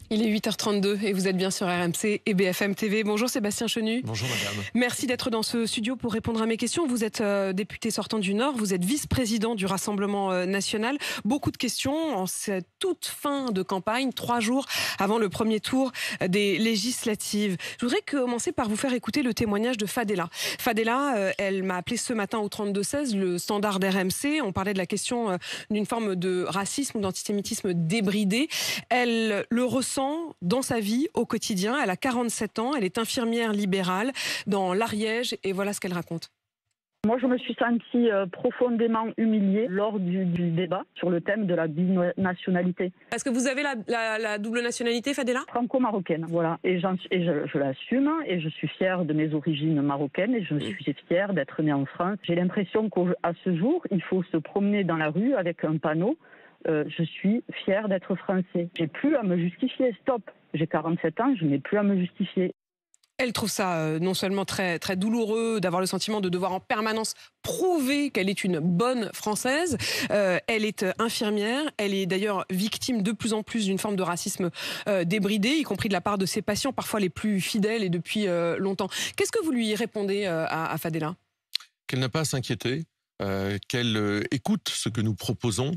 Il est 8h32 et vous êtes bien sur RMC et BFM TV. Bonjour Sébastien Chenu. Bonjour madame. Merci d'être dans ce studio pour répondre à mes questions. Vous êtes député sortant du Nord, vous êtes vice-président du Rassemblement national. Beaucoup de questions en cette toute fin de campagne, 3 jours avant le premier tour des législatives. Je voudrais commencer par vous faire écouter le témoignage de Fadela. Fadela, elle m'a appelé ce matin au 32-16, le standard d'RMC. On parlait de la question d'une forme de racisme ou d'antisémitisme débridé. Elle le ressent dans sa vie au quotidien. Elle a 47 ans, elle est infirmière libérale dans l'Ariège et voilà ce qu'elle raconte. Moi, je me suis sentie profondément humiliée lors du débat sur le thème de la binationalité. Est-ce que vous avez la double nationalité, Fadela ? Franco-marocaine, voilà. Et je l'assume et je suis fière de mes origines marocaines et je suis fière d'être née en France. J'ai l'impression qu'à ce jour, il faut se promener dans la rue avec un panneau. Je suis fière d'être français. J'ai plus à me justifier. Stop. J'ai 47 ans, je n'ai plus à me justifier. Elle trouve ça non seulement très, très douloureux d'avoir le sentiment de devoir en permanence prouver qu'elle est une bonne Française. Elle est infirmière. Elle est d'ailleurs victime de plus en plus d'une forme de racisme débridé, y compris de la part de ses patients, parfois les plus fidèles et depuis longtemps. Qu'est-ce que vous lui répondez à Fadela ? Qu'elle n'a pas à s'inquiéter, qu'elle écoute ce que nous proposons.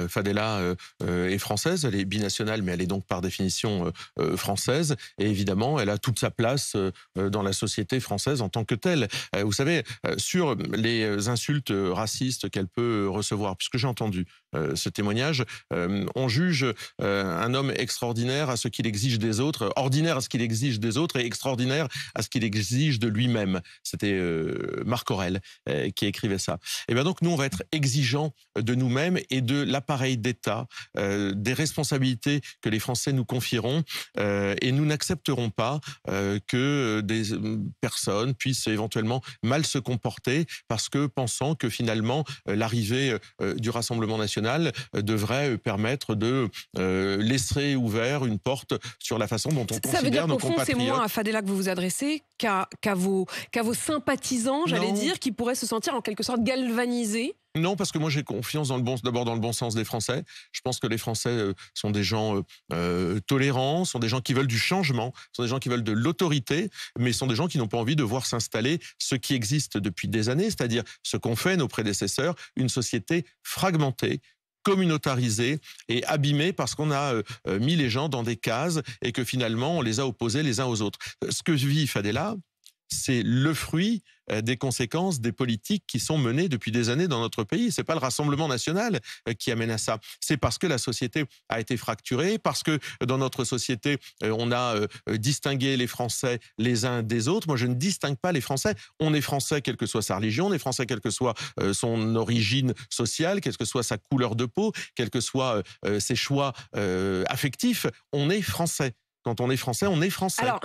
Fadela est française, elle est binationale, mais elle est donc par définition française. Et évidemment, elle a toute sa place dans la société française en tant que telle. Vous savez, sur les insultes racistes qu'elle peut recevoir, puisque j'ai entendu ce témoignage, on juge un homme extraordinaire à ce qu'il exige des autres, ordinaire à ce qu'il exige des autres et extraordinaire à ce qu'il exige de lui-même. C'était Marc Aurèle qui écrivait ça. Et bien donc, nous, on va être exigeants de nous-mêmes et de l'appareil d'État, des responsabilités que les Français nous confieront, et nous n'accepterons pas que des personnes puissent éventuellement mal se comporter parce que pensant que finalement l'arrivée du Rassemblement national devrait permettre de laisser ouvert une porte sur la façon dont on considère nos compatriotes. Ça veut dire qu'au fond, c'est moins à Fadela que vous vous adressez qu'à vos sympathisants, j'allais dire, qui pourraient se sentir en quelque sorte galvanisés. Non, parce que moi j'ai confiance d'abord dans le bon sens des Français. Je pense que les Français sont des gens tolérants, sont des gens qui veulent du changement, sont des gens qui veulent de l'autorité, mais sont des gens qui n'ont pas envie de voir s'installer ce qui existe depuis des années, c'est-à-dire ce qu'ont fait nos prédécesseurs, une société fragmentée, communautarisée et abîmée parce qu'on a mis les gens dans des cases et que finalement on les a opposés les uns aux autres. Ce que vit Fadela, c'est le fruit des conséquences des politiques qui sont menées depuis des années dans notre pays. C'est pas le Rassemblement national qui amène à ça. C'est parce que la société a été fracturée, parce que dans notre société, on a distingué les Français les uns des autres. Moi, je ne distingue pas les Français. On est Français quelle que soit sa religion, on est Français quelle que soit son origine sociale, quelle que soit sa couleur de peau, quels que soient ses choix affectifs. On est Français. Quand on est français, on est français. Alors,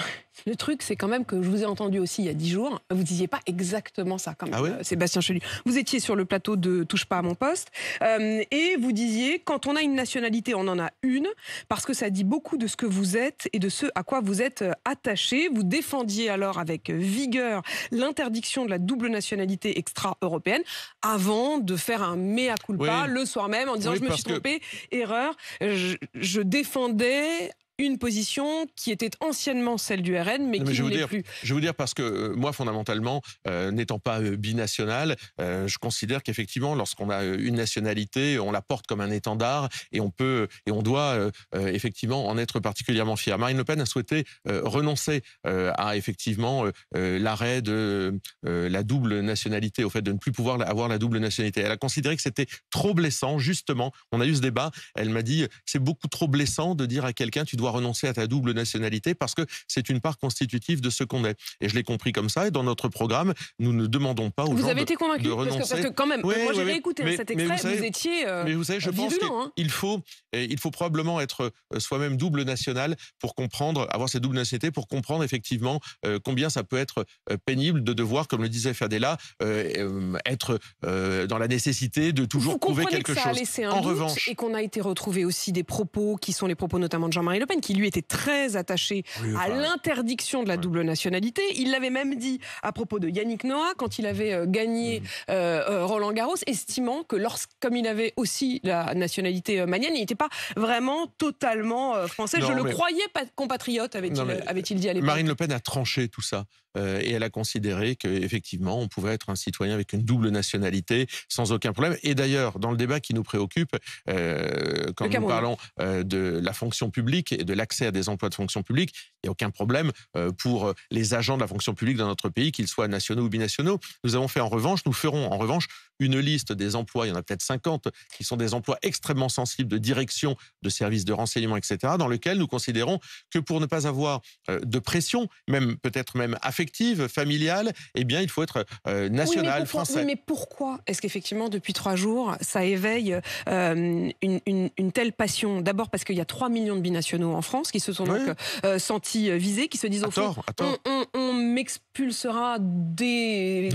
le truc, c'est quand même que je vous ai entendu aussi il y a 10 jours, vous ne disiez pas exactement ça quand même, Sébastien Chenu. Vous étiez sur le plateau de Touche pas à mon poste, et vous disiez, quand on a une nationalité, on en a une, parce que ça dit beaucoup de ce que vous êtes et de ce à quoi vous êtes attaché. Vous défendiez alors avec vigueur l'interdiction de la double nationalité extra-européenne, avant de faire un mea culpa le soir même, en disant je me suis trompé, erreur. Je défendais une position qui était anciennement celle du RN, mais qui ne l'est plus. Je vais vous dire parce que moi, fondamentalement, n'étant pas binational, je considère qu'effectivement, lorsqu'on a une nationalité, on la porte comme un étendard et on doit effectivement en être particulièrement fier. Marine Le Pen a souhaité renoncer à effectivement l'arrêt de la double nationalité, au fait de ne plus pouvoir avoir la double nationalité. Elle a considéré que c'était trop blessant, justement. On a eu ce débat. Elle m'a dit, c'est beaucoup trop blessant de dire à quelqu'un, tu dois renoncer à ta double nationalité parce que c'est une part constitutive de ce qu'on est. Et je l'ai compris comme ça. Et dans notre programme, nous ne demandons pas aux gens de renoncer. Vous avez été convaincu parce que quand même, moi j'ai réécouté cet extrait, vous étiez mais vous savez, je pense qu'il faut probablement être soi-même double national pour comprendre, avoir cette double nationalité pour comprendre effectivement combien ça peut être pénible de devoir, comme le disait Fadela, être dans la nécessité de toujours prouver quelque chose. En revanche, et qu'on a été retrouvé aussi des propos qui sont les propos notamment de Jean-Marie Le Pen, Pen, qui lui était très attaché à l'interdiction de la double nationalité. Il l'avait même dit à propos de Yannick Noah, quand il avait gagné Roland Garros, estimant que comme il avait aussi la nationalité malienne, il n'était pas vraiment totalement français. Je le croyais pas compatriote, avait-il dit à l'époque. Marine Le Pen a tranché tout ça. Et elle a considéré qu'effectivement, on pouvait être un citoyen avec une double nationalité sans aucun problème. Et d'ailleurs, dans le débat qui nous préoccupe, quand nous parlons de la fonction publique et de l'accès à des emplois de fonction publique, il n'y a aucun problème pour les agents de la fonction publique dans notre pays, qu'ils soient nationaux ou binationaux. Nous ferons en revanche une liste des emplois, il y en a peut-être 50, qui sont des emplois extrêmement sensibles de direction, de services de renseignement, etc., dans lesquels nous considérons que pour ne pas avoir de pression, peut-être même affective, familiale, eh bien, il faut être national, français. Oui, mais pourquoi est-ce qu'effectivement, depuis 3 jours, ça éveille une telle passion? D'abord parce qu'il y a 3 millions de binationaux en France qui se sont donc sentis visés, qui se disent au fond, on m'expulsera des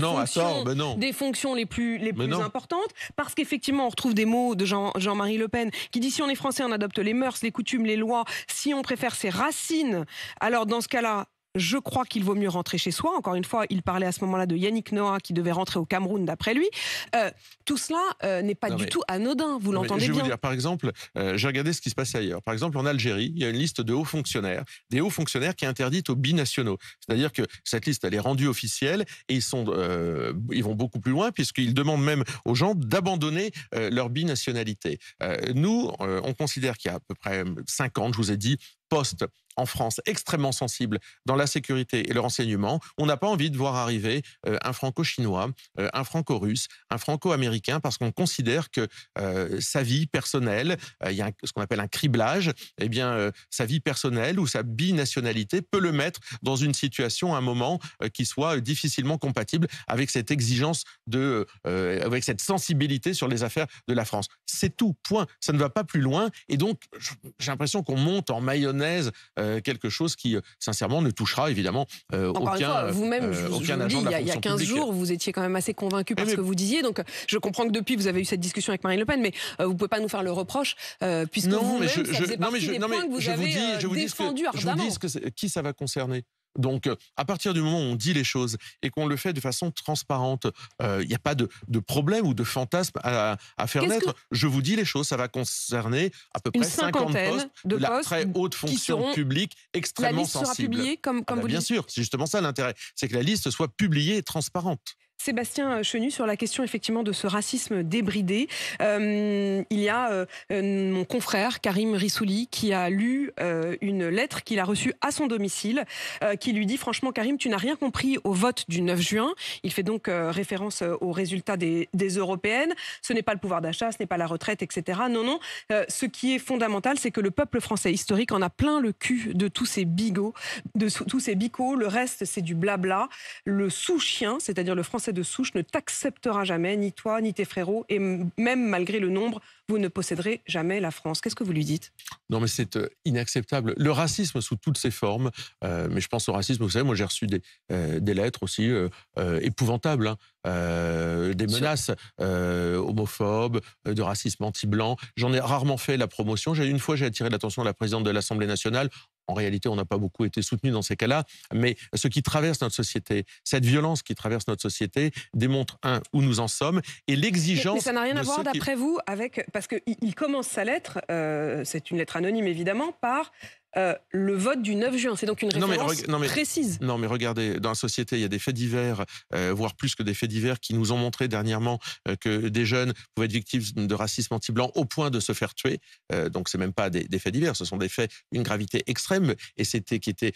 fonctions les plus importantes, parce qu'effectivement, on retrouve des mots de Jean-Marie Le Pen qui dit si on est français, on adopte les mœurs, les coutumes, les lois, si on préfère ses racines, alors dans ce cas-là, je crois qu'il vaut mieux rentrer chez soi. Encore une fois, il parlait à ce moment-là de Yannick Noah qui devait rentrer au Cameroun d'après lui. Tout cela n'est pas du tout anodin, vous l'entendez bien. Je vais vous dire, par exemple, j'ai regardé ce qui se passait ailleurs. Par exemple, en Algérie, il y a une liste de hauts fonctionnaires, des hauts fonctionnaires qui est interdite aux binationaux. C'est-à-dire que cette liste, elle est rendue officielle et ils vont beaucoup plus loin puisqu'ils demandent même aux gens d'abandonner leur binationalité. Nous, on considère qu'il y a à peu près 50, je vous ai dit, postes en France extrêmement sensibles dans la sécurité et le renseignement. On n'a pas envie de voir arriver un franco-chinois, un franco-russe, un franco-américain, parce qu'on considère que sa vie personnelle, il y a ce qu'on appelle un criblage, eh bien, sa vie personnelle ou sa binationalité peut le mettre dans une situation, à un moment, qui soit difficilement compatible avec cette exigence avec cette sensibilité sur les affaires de la France. C'est tout, point. Ça ne va pas plus loin. Et donc, j'ai l'impression qu'on monte en mayonnaise quelque chose qui, sincèrement, ne touchera évidemment aucun vous-même, aucun agent de la fonction publique. Il y a 15 jours, vous étiez quand même assez convaincu par ce que vous disiez. Donc, je comprends que depuis, vous avez eu cette discussion avec Marine Le Pen, mais vous ne pouvez pas nous faire le reproche, puisque vous-même, ça faisait partie des points que vous avez défendus ardemment. Je vous dis qui ça va concerner. Donc, à partir du moment où on dit les choses et qu'on le fait de façon transparente, il n'y a pas de problème ou de fantasme à faire naître. Je vous dis les choses, ça va concerner à peu près 50 postes de la très haute fonction publique extrêmement sensible. La liste sera publiée, comme vous dites. Bien sûr, c'est justement ça l'intérêt, c'est que la liste soit publiée et transparente. Sébastien Chenu, sur la question effectivement de ce racisme débridé, il y a mon confrère Karim Rissouli qui a lu une lettre qu'il a reçue à son domicile, qui lui dit franchement Karim, tu n'as rien compris au vote du 9 juin. Il fait donc référence aux résultats des européennes. Ce n'est pas le pouvoir d'achat, ce n'est pas la retraite, etc. Non. Ce qui est fondamental, c'est que le peuple français historique en a plein le cul de tous ces bigots, de tous ces bicots. Le reste, c'est du blabla. Le sous-chien, c'est-à-dire le français de souche, ne t'acceptera jamais, ni toi, ni tes frérots, et même malgré le nombre, vous ne posséderez jamais la France. Qu'est-ce que vous lui dites? Non, mais c'est inacceptable. Le racisme sous toutes ses formes, mais je pense au racisme, vous savez, moi j'ai reçu des lettres aussi épouvantables, des menaces homophobes, de racisme anti-blanc. J'en ai rarement fait la promotion. Une fois, j'ai attiré l'attention de la présidente de l'Assemblée nationale. En réalité, on n'a pas beaucoup été soutenu dans ces cas-là, mais ce qui traverse notre société, cette violence qui traverse notre société, démontre, où nous en sommes, et l'exigence... Mais ça n'a rien à voir, d'après vous, avec... Parce qu'il commence sa lettre, c'est une lettre anonyme évidemment, par... le vote du 9 juin, c'est donc une référence précise. Non, mais regardez, dans la société, il y a des faits divers, voire plus que des faits divers, qui nous ont montré dernièrement que des jeunes pouvaient être victimes de racisme anti-blanc au point de se faire tuer. Donc, c'est même pas des faits divers, ce sont des faits d'une gravité extrême et qui étaient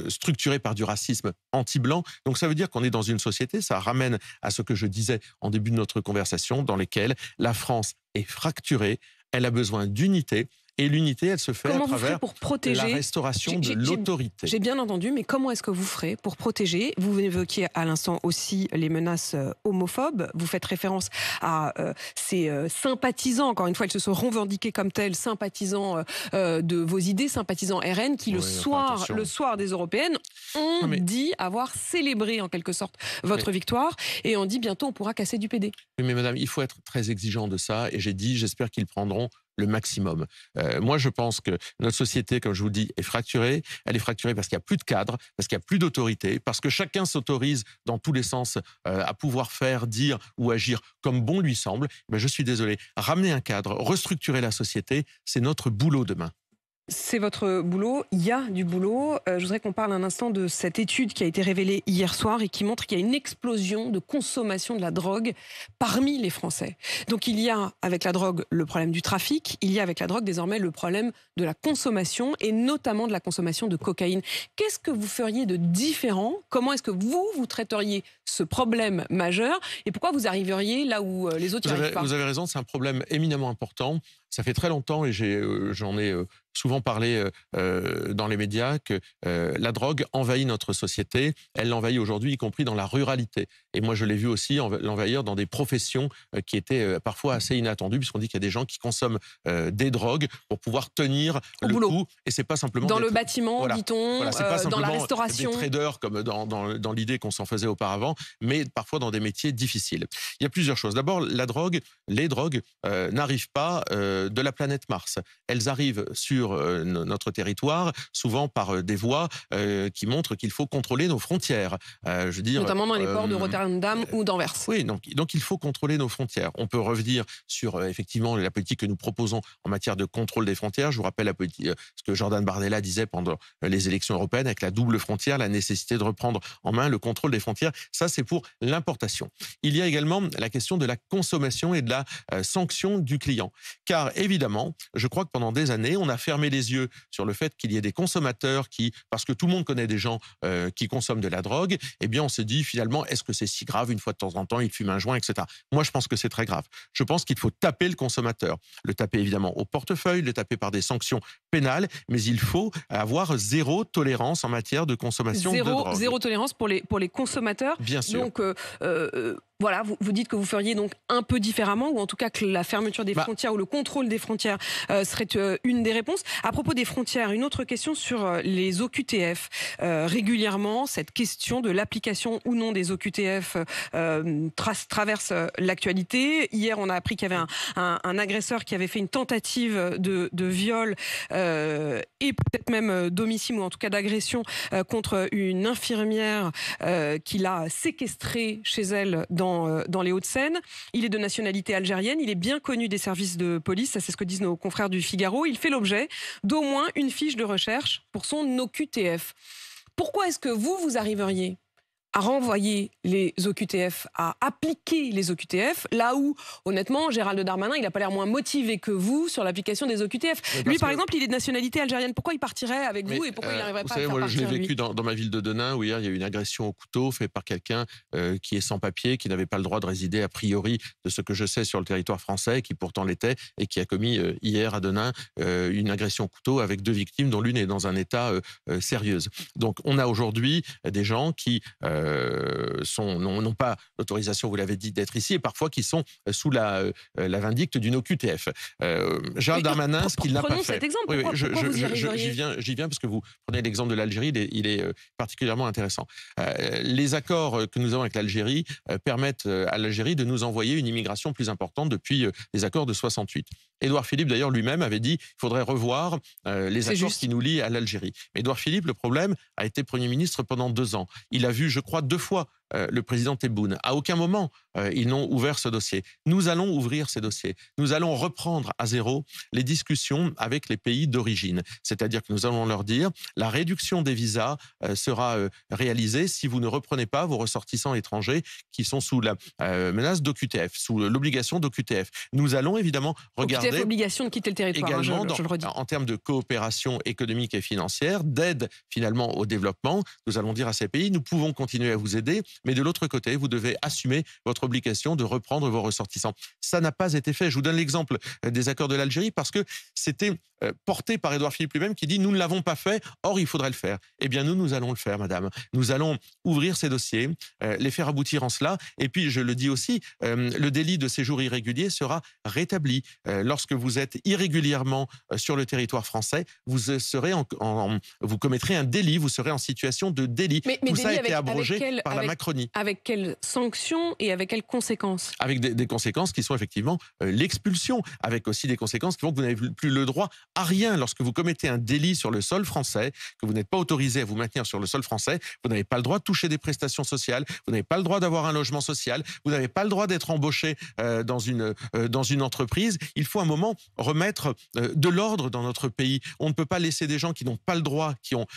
structurés par du racisme anti-blanc. Donc, ça veut dire qu'on est dans une société, ça ramène à ce que je disais en début de notre conversation, dans lesquelles la France est fracturée, elle a besoin d'unité. Et l'unité, elle se fait à travers la restauration de l'autorité. J'ai bien entendu, mais comment est-ce que vous ferez pour protéger? Vous évoquiez à l'instant aussi les menaces homophobes. Vous faites référence à ces sympathisants, encore une fois, ils se sont revendiqués comme tels, sympathisants de vos idées, sympathisants RN, qui le soir des Européennes ont dit avoir célébré en quelque sorte votre victoire. Et on dit bientôt on pourra casser du PD. Oui, mais madame, il faut être très exigeant de ça. Et j'ai dit, j'espère qu'ils prendront le maximum. Moi, je pense que notre société, comme je vous le dis, est fracturée. Elle est fracturée parce qu'il n'y a plus de cadre, parce qu'il n'y a plus d'autorité, parce que chacun s'autorise dans tous les sens à pouvoir faire, dire ou agir comme bon lui semble. Mais je suis désolé. Ramener un cadre, restructurer la société, c'est notre boulot demain. C'est votre boulot, il y a du boulot. Je voudrais qu'on parle un instant de cette étude qui a été révélée hier soir et qui montre qu'il y a une explosion de consommation de la drogue parmi les Français. Donc il y a avec la drogue le problème du trafic, il y a avec la drogue désormais le problème de la consommation et notamment de la consommation de cocaïne. Qu'est-ce que vous feriez de différent? Comment est-ce que vous traiteriez ce problème majeur? Et pourquoi vous arriveriez là où les autres n'y arrivent pas? Vous avez raison, c'est un problème éminemment important. Ça fait très longtemps, et j'en ai souvent parlé dans les médias, que la drogue envahit notre société. Elle l'envahit aujourd'hui, y compris dans la ruralité. Et moi, je l'ai vu aussi l'envahir dans des professions qui étaient parfois assez inattendues, puisqu'on dit qu'il y a des gens qui consomment des drogues pour pouvoir tenir le coup. Et c'est pas simplement dans le bâtiment, voilà, dit-on, voilà, c'est pas simplement dans la restauration, des traders comme dans l'idée qu'on s'en faisait auparavant, mais parfois dans des métiers difficiles. Il y a plusieurs choses. D'abord, les drogues n'arrivent pas de la planète Mars. Elles arrivent sur notre territoire, souvent par des voies qui montrent qu'il faut contrôler nos frontières. Je veux dire, notamment dans les ports de Rotterdam ou d'Anvers. Oui, donc il faut contrôler nos frontières. On peut revenir sur effectivement la politique que nous proposons en matière de contrôle des frontières. Je vous rappelle ce que Jordan Bardella disait pendant les élections européennes avec la double frontière, la nécessité de reprendre en main le contrôle des frontières. Ça, c'est pour l'importation. Il y a également la question de la consommation et de la sanction du client. Car évidemment, je crois que pendant des années, on a fermé les yeux sur le fait qu'il y ait des consommateurs qui, parce que tout le monde connaît des gens qui consomment de la drogue, eh bien on se dit finalement, est-ce que c'est si grave? Une fois de temps en temps, il fume un joint, etc. Moi, je pense que c'est très grave. Je pense qu'il faut taper le consommateur. Le taper évidemment au portefeuille, le taper par des sanctions pénales, mais il faut avoir zéro tolérance en matière de consommation de drogue. Zéro tolérance pour les consommateurs. Bien sûr. Donc, voilà, vous dites que vous feriez donc un peu différemment, ou en tout cas que la fermeture des frontières ou le contrôle des frontières serait une des réponses. À propos des frontières, une autre question sur les OQTF. Régulièrement, cette question de l'application ou non des OQTF traverse l'actualité. Hier, on a appris qu'il y avait un agresseur qui avait fait une tentative de viol et peut-être même d'homicide, ou en tout cas d'agression contre une infirmière qui l'a séquestrée chez elle dans les Hauts-de-Seine. Il est de nationalité algérienne, il est bien connu des services de police, ça c'est ce que disent nos confrères du Figaro. Il fait l'objet d'au moins une fiche de recherche pour son OQTF. Pourquoi est-ce que vous arriveriez à renvoyer les OQTF, à appliquer les OQTF, là où, honnêtement, Gérald Darmanin, il n'a pas l'air moins motivé que vous sur l'application des OQTF. Lui, par exemple, il est de nationalité algérienne. Pourquoi il partirait avec vous et pourquoi il n'arriverait pas à faire partir, je l'ai vécu dans ma ville de Denain, où hier, il y a eu une agression au couteau faite par quelqu'un qui est sans papier, qui n'avait pas le droit de résider a priori, de ce que je sais, sur le territoire français, qui pourtant l'était, et qui a commis hier à Denain une agression au couteau avec 2 victimes, dont l'une est dans un état sérieux. Donc, on a aujourd'hui des gens qui n'ont pas l'autorisation, vous l'avez dit, d'être ici, et parfois qui sont sous la vindicte d'une OQTF. Gérald Darmanin, ce qu'il n'a pas fait. Cet exemple. J'y viens parce que vous prenez l'exemple de l'Algérie, il est particulièrement intéressant. Les accords que nous avons avec l'Algérie permettent à l'Algérie de nous envoyer une immigration plus importante depuis les accords de 68. Édouard Philippe, d'ailleurs, lui-même avait dit qu'il faudrait revoir les accords qui nous lient à l'Algérie. Mais Édouard Philippe, le problème, a été Premier ministre pendant 2 ans. Il a vu, je crois, 2 fois le président Tebboune. À aucun moment, ils n'ont ouvert ce dossier. Nous allons ouvrir ces dossiers. Nous allons reprendre à zéro les discussions avec les pays d'origine. C'est-à-dire que nous allons leur dire, la réduction des visas sera réalisée si vous ne reprenez pas vos ressortissants étrangers qui sont sous la menace d'OQTF, sous l'obligation d'OQTF. Nous allons évidemment regarder... OQTF, obligation de quitter le territoire, également, je le redis. En termes de coopération économique et financière, d'aide finalement au développement, nous allons dire à ces pays, nous pouvons continuer à vous aider, mais de l'autre côté, vous devez assumer votre obligation de reprendre vos ressortissants. Ça n'a pas été fait. Je vous donne l'exemple des accords de l'Algérie parce que c'était porté par Édouard Philippe lui-même qui dit « nous ne l'avons pas fait, or il faudrait le faire ». Eh bien nous allons le faire, madame. Nous allons ouvrir ces dossiers, les faire aboutir en cela. Et puis, je le dis aussi, le délit de séjour irrégulier sera rétabli. Lorsque vous êtes irrégulièrement sur le territoire français, vous commettrez un délit, vous serez en situation de délit. Mais tout ça a été avec abrogé par la Macron Macronie. Avec quelles sanctions et avec quelles conséquences? Avec des conséquences qui sont effectivement l'expulsion, avec aussi des conséquences qui font que vous n'avez plus le droit à rien. Lorsque vous commettez un délit sur le sol français, que vous n'êtes pas autorisé à vous maintenir sur le sol français, vous n'avez pas le droit de toucher des prestations sociales, vous n'avez pas le droit d'avoir un logement social, vous n'avez pas le droit d'être embauché dans une entreprise. Il faut un moment remettre de l'ordre dans notre pays. On ne peut pas laisser des gens qui n'ont pas le droit, qui ont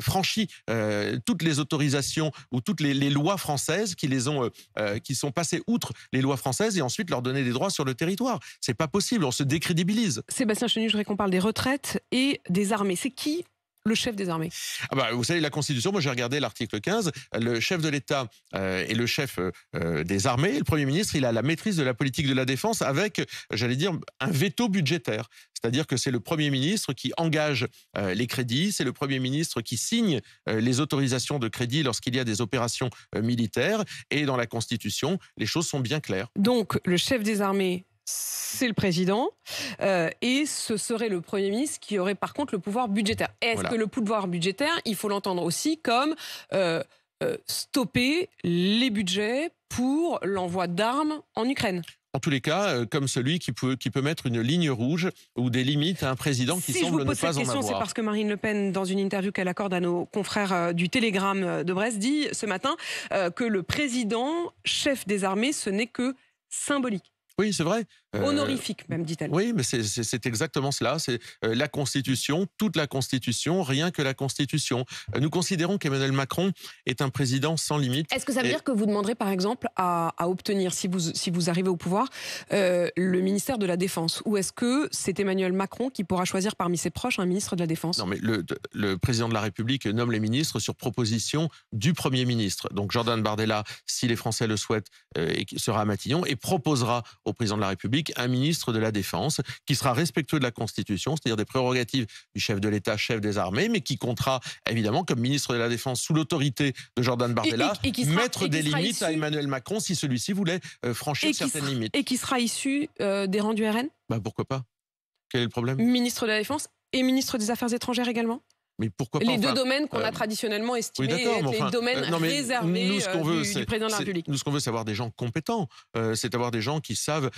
franchi toutes les autorisations ou toutes les lois françaises, qui sont passées outre les lois françaises et ensuite leur donner des droits sur le territoire. C'est pas possible, on se décrédibilise. Sébastien Chenu, je voudrais qu'on parle des retraites et des armées. C'est qui le chef des armées? Vous savez, la Constitution, moi j'ai regardé l'article 15, le chef de l'État et le chef des armées, le Premier ministre, il a la maîtrise de la politique de la défense avec, j'allais dire, un veto budgétaire. C'est-à-dire que c'est le Premier ministre qui engage les crédits, c'est le Premier ministre qui signe les autorisations de crédit lorsqu'il y a des opérations militaires. Et dans la Constitution, les choses sont bien claires. Donc, le chef des armées, c'est le président, et ce serait le Premier ministre qui aurait par contre le pouvoir budgétaire. Est-ce que le pouvoir budgétaire, il faut l'entendre aussi comme stopper les budgets pour l'envoi d'armes en Ukraine? En tous les cas, comme celui qui peut mettre une ligne rouge ou des limites à un président qui semble ne pas en avoir. Si je vous pose cette question, c'est parce que Marine Le Pen, dans une interview qu'elle accorde à nos confrères du Télégramme de Brest, dit ce matin que le président, chef des armées, ce n'est que symbolique. Oui, c'est vrai. Honorifique, même, dit-elle. Oui, mais c'est exactement cela. C'est la Constitution, toute la Constitution, rien que la Constitution. Nous considérons qu'Emmanuel Macron est un président sans limite. Est-ce que ça veut dire que vous demanderez, par exemple, à obtenir, si vous arrivez au pouvoir, le ministère de la Défense? Ou est-ce que c'est Emmanuel Macron qui pourra choisir parmi ses proches un ministre de la Défense? Non, mais le président de la République nomme les ministres sur proposition du Premier ministre. Donc Jordan Bardella, si les Français le souhaitent, sera à Matignon et proposera au président de la République un ministre de la Défense qui sera respectueux de la Constitution, c'est-à-dire des prérogatives du chef de l'État, chef des armées, mais qui comptera évidemment comme ministre de la Défense sous l'autorité de Jordan Bardella, mettre des limites à Emmanuel Macron si celui-ci voulait franchir certaines limites. Et qui sera issu des rangs du RN? Pourquoi pas? Quel est le problème? Ministre de la Défense et ministre des Affaires étrangères également? Mais pourquoi pas? Les deux domaines qu'on a traditionnellement estimés être les domaines réservés du président de la République. Nous, ce qu'on veut, c'est avoir des gens compétents. C'est avoir des gens qui savent,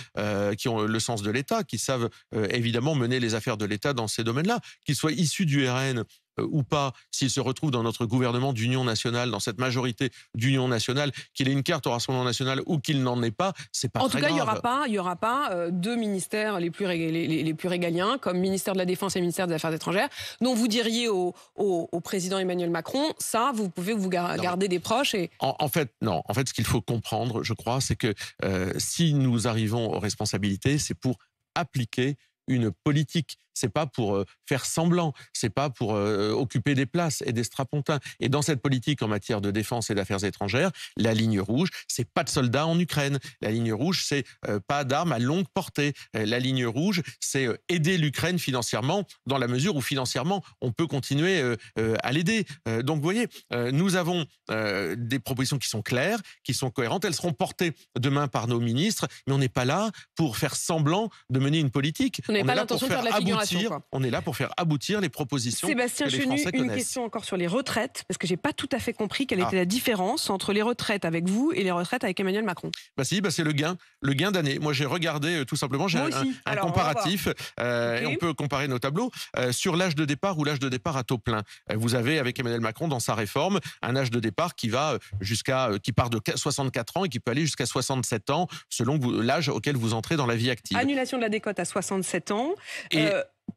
qui ont le sens de l'État, qui savent évidemment mener les affaires de l'État dans ces domaines-là. Qu'ils soient issus du RN ou pas, s'il se retrouve dans notre gouvernement d'union nationale, dans cette majorité d'union nationale, qu'il ait une carte au Rassemblement national ou qu'il n'en ait pas, c'est pas très grave. En tout cas, il n'y aura pas deux ministères les plus régaliens, comme ministère de la Défense et ministère des Affaires étrangères, dont vous diriez au président Emmanuel Macron, ça, vous pouvez vous garder des proches. En fait, non. En fait, ce qu'il faut comprendre, je crois, c'est que si nous arrivons aux responsabilités, c'est pour appliquer une politique. C'est pas pour faire semblant, c'est pas pour occuper des places et des strapontins. Et dans cette politique en matière de défense et d'affaires étrangères, la ligne rouge, c'est pas de soldats en Ukraine. La ligne rouge, c'est pas d'armes à longue portée. La ligne rouge, c'est aider l'Ukraine financièrement, dans la mesure où financièrement, on peut continuer à l'aider. Donc, vous voyez, nous avons des propositions qui sont claires, qui sont cohérentes. Elles seront portées demain par nos ministres, mais on n'est pas là pour faire semblant de mener une politique. Vous n'avez pas l'intention de faire de la figuration. On est là pour faire aboutir les propositions Sébastien que les Chenu, Français connaissent. Une question encore sur les retraites, parce que j'ai pas tout à fait compris quelle était la différence entre les retraites avec vous et les retraites avec Emmanuel Macron. C'est le gain d'année. Moi, j'ai regardé tout simplement, j'ai un comparatif, et on peut comparer nos tableaux sur l'âge de départ ou l'âge de départ à taux plein. Vous avez avec Emmanuel Macron dans sa réforme un âge de départ qui part de 64 ans et qui peut aller jusqu'à 67 ans selon l'âge auquel vous entrez dans la vie active. Annulation de la décote à 67 ans.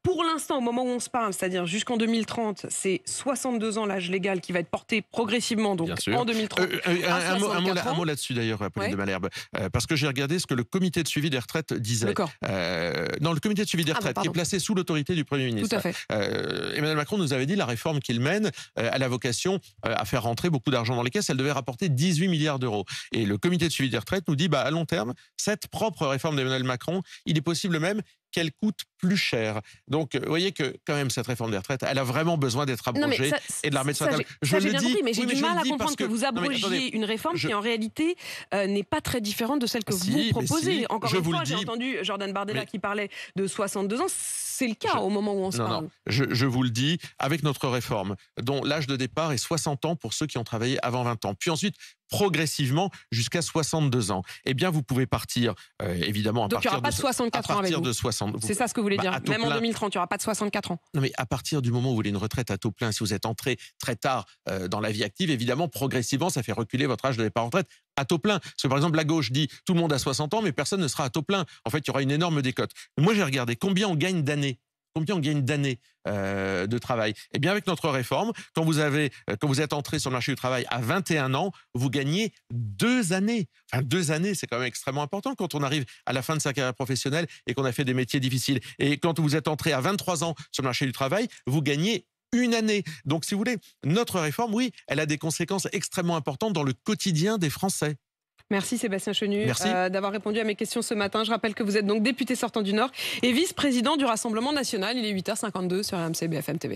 Pour l'instant, au moment où on se parle, c'est-à-dire jusqu'en 2030, c'est 62 ans l'âge légal qui va être porté progressivement, donc en 2030. Un mot là-dessus d'ailleurs, Pauline de Malherbe, parce que j'ai regardé ce que le comité de suivi des retraites disait. Le comité de suivi des retraites, qui est placé sous l'autorité du Premier ministre. Tout à fait. Emmanuel Macron nous avait dit la réforme qu'il mène a la vocation à faire rentrer beaucoup d'argent dans les caisses. Elle devait rapporter 18 milliards d'euros. Et le comité de suivi des retraites nous dit, à long terme, cette propre réforme d'Emmanuel Macron, il est possible même qu'elle coûte plus cher. Donc, vous voyez que quand même cette réforme des retraites, elle a vraiment besoin d'être abrogée et de la remettre sur la table. J'ai bien compris, mais j'ai du mal à comprendre que vous abrogiez une réforme qui en réalité n'est pas très différente de celle que vous proposez. Encore une fois, j'ai entendu Jordan Bardella qui parlait de 62 ans. C'est le cas au moment où on se parle. Je vous le dis, avec notre réforme, dont l'âge de départ est 60 ans pour ceux qui ont travaillé avant 20 ans. Puis ensuite, progressivement jusqu'à 62 ans. Eh bien, vous pouvez partir, évidemment, à Donc, partir il n'y aura pas de 64 ans avec vous. C'est ça ce que vous voulez dire. Même en 2030, il n'y aura pas de 64 ans. Non, mais à partir du moment où vous voulez une retraite à taux plein, si vous êtes entré très tard dans la vie active, évidemment, progressivement, ça fait reculer votre âge de départ en retraite à taux plein. Parce que, par exemple, la gauche dit tout le monde a 60 ans, mais personne ne sera à taux plein. En fait, il y aura une énorme décote. Moi, j'ai regardé combien on gagne d'années. Combien on gagne d'années de travail? Eh bien, avec notre réforme, quand vous êtes entré sur le marché du travail à 21 ans, vous gagnez 2 années. Enfin, 2 années, c'est quand même extrêmement important quand on arrive à la fin de sa carrière professionnelle et qu'on a fait des métiers difficiles. Et quand vous êtes entré à 23 ans sur le marché du travail, vous gagnez 1 année. Donc, si vous voulez, notre réforme, oui, elle a des conséquences extrêmement importantes dans le quotidien des Français. Merci Sébastien Chenu d'avoir répondu à mes questions ce matin. Je rappelle que vous êtes donc député sortant du Nord et vice-président du Rassemblement national. Il est 8h52 sur RMC BFM TV.